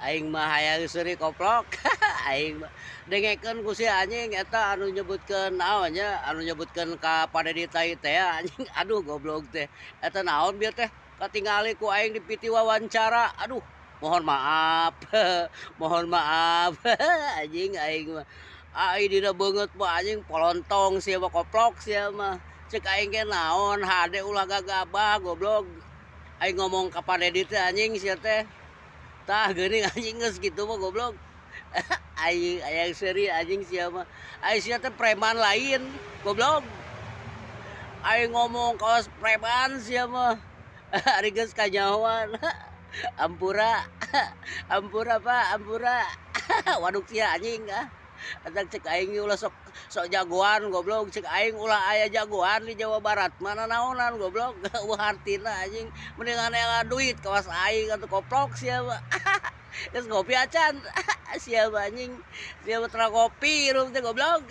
Aing mah hayang seuri koplok. Aing mah dengekeun ku si anjing eta anu nyebutkeun naon nya, anu nyebutkeun ka Padedita ieu teh anjing. Aduh goblok teh. Eta naon bieu teh? Katingali ku aing di piti wawancara. Aduh, mohon maaf. Mohon maaf. Anjing aing mah. Ai dina beungeut mah anjing polontong sia mah koplok sia mah. Ceuk aing ge naon hade ulah gagabah goblok. Aing ngomong ka Padedita anjing sia teh. Tah geuning anjing geus kitu mah goblok. Aing aya seuri anjing sia mah. Ai sia teh preman lain, goblok. Aing ngomong kaos preman sia mah. Ari geus kanyahoan. Ampura. Ampura Pak, ampura. Waduk sia anjing ah. Eta cek aing ulah sok sok jagoan goblok, cek aing ulah aya jagoan di Jawa Barat mana naonan goblok. Wah artina anjing mendingan aya duit kawas aing atuh koplok sia mah. Geus ngopi acan. Sia anjing. Sia teu ngopi ieu teh goblok.